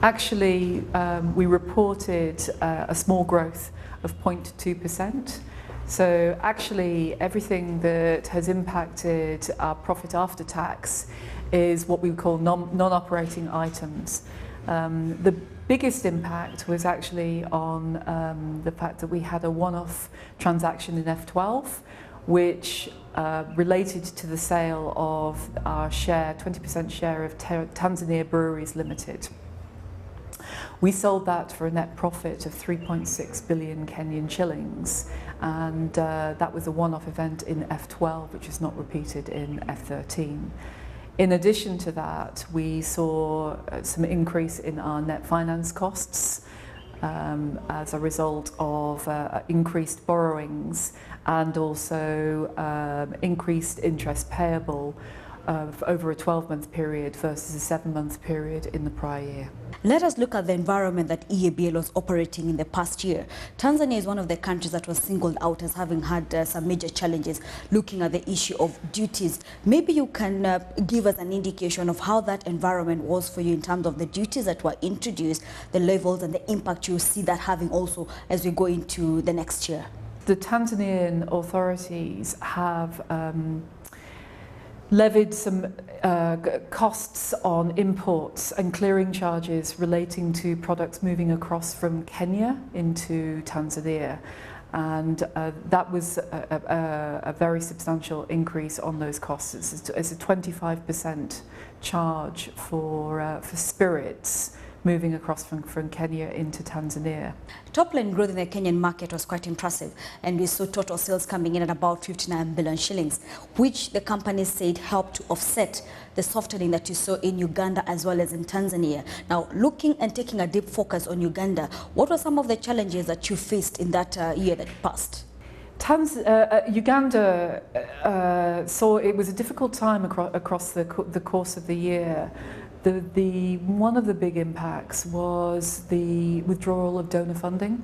Actually, we reported a small growth of 0.2%. So actually, everything that has impacted our profit after tax is what we call non-operating items. The biggest impact was actually on the fact that we had a one-off transaction in F12, which related to the sale of our share, 20% share of Tanzania Breweries Limited. We sold that for a net profit of 3.6 billion Kenyan shillings, and that was a one-off event in F12, which is not repeated in F13. In addition to that, we saw some increase in our net finance costs as a result of increased borrowings and also increased interest payable over a 12-month period versus a 7-month period in the prior year. Let us look at the environment that EABL was operating in the past year. Tanzania is one of the countries that was singled out as having had some major challenges looking at the issue of duties. Maybe you can give us an indication of how that environment was for you in terms of the duties that were introduced, the levels and the impact you see that having also as we go into the next year. The Tanzanian authorities have levied some costs on imports and clearing charges relating to products moving across from Kenya into Tanzania, and that was a very substantial increase on those costs. It's a 25% charge for spirits moving across from Kenya into Tanzania. Top line growth in the Kenyan market was quite impressive, and we saw total sales coming in at about 59 billion shillings, which the company said helped to offset the softening that you saw in Uganda as well as in Tanzania. Now, looking and taking a deep focus on Uganda, what were some of the challenges that you faced in that year that passed? Uganda saw it was a difficult time across the course of the year. One of the big impacts was the withdrawal of donor funding,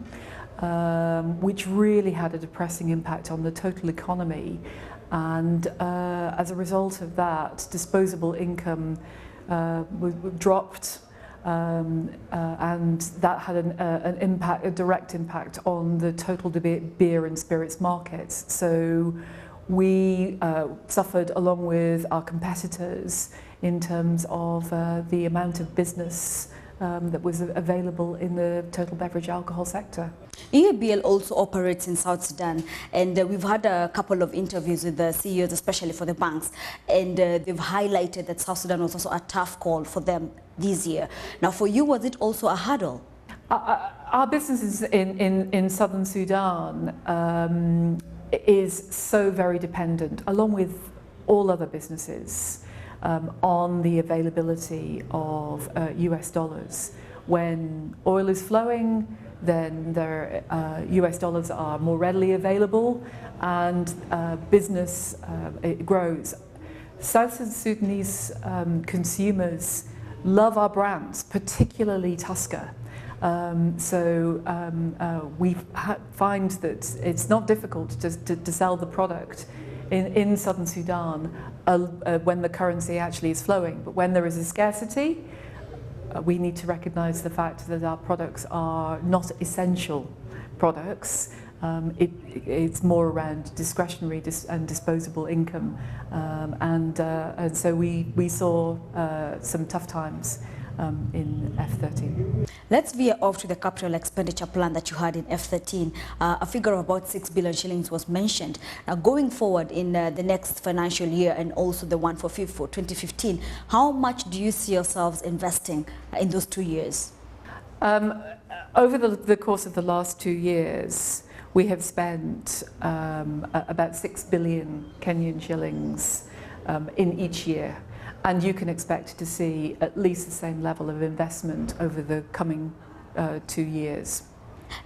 which really had a depressing impact on the total economy. And as a result of that, disposable income dropped, and that had a direct impact on the total beer and spirits markets. So we suffered along with our competitors in terms of the amount of business that was available in the total beverage alcohol sector. EABL also operates in South Sudan, and we've had a couple of interviews with the CEOs, especially for the banks, and they've highlighted that South Sudan was also a tough call for them this year. Now, for you, was it also a hurdle? Our businesses in southern Sudan is so very dependent, along with all other businesses, on the availability of US dollars. When oil is flowing, then their US dollars are more readily available, and business it grows. South Sudanese consumers love our brands, particularly Tusker. We find that it's not difficult to sell the product in southern Sudan when the currency actually is flowing. But when there is a scarcity, we need to recognise the fact that our products are not essential products. It's more around discretionary and disposable income, and so we saw some tough times in F13. Let's veer off to the capital expenditure plan that you had in F13. A figure of about 6 billion shillings was mentioned. Now, going forward in the next financial year and also the one for 2015, how much do you see yourselves investing in those 2 years? Over the course of the last 2 years, we have spent about 6 billion Kenyan shillings in each year. And you can expect to see at least the same level of investment over the coming 2 years.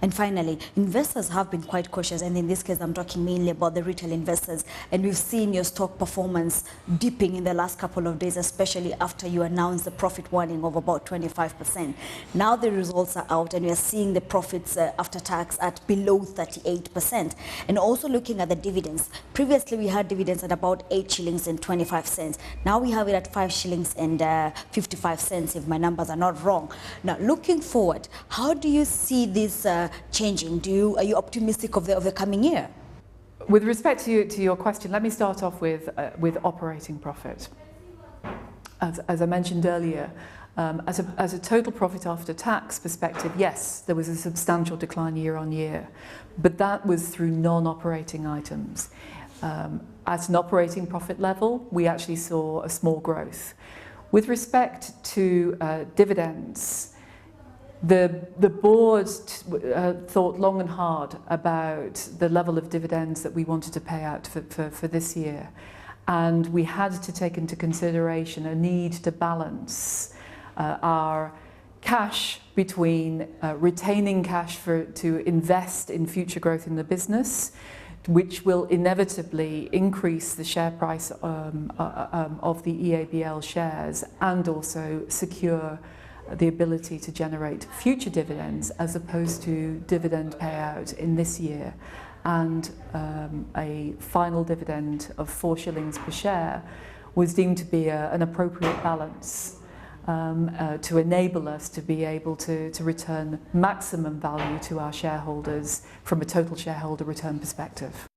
And finally, investors have been quite cautious, and in this case I'm talking mainly about the retail investors, and we've seen your stock performance dipping in the last couple of days, especially after you announced the profit warning of about 25%. Now the results are out and we are seeing the profits after tax at below 38%. And also looking at the dividends, previously we had dividends at about 8 shillings and 25 cents. Now we have it at 5 shillings and 55 cents, if my numbers are not wrong. Now looking forward, how do you see this changing? Are you optimistic of the coming year? With respect to your question, let me start off with operating profit. As I mentioned earlier, as a total profit after tax perspective, yes, there was a substantial decline year on year, but that was through non-operating items. At an operating profit level, we actually saw a small growth. With respect to dividends, the board thought long and hard about the level of dividends that we wanted to pay out for this year. And we had to take into consideration a need to balance our cash between retaining cash to invest in future growth in the business, which will inevitably increase the share price of the EABL shares, and also secure the ability to generate future dividends as opposed to dividend payout in this year. And a final dividend of 4 shillings per share was deemed to be an appropriate balance to enable us to be able to return maximum value to our shareholders from a total shareholder return perspective.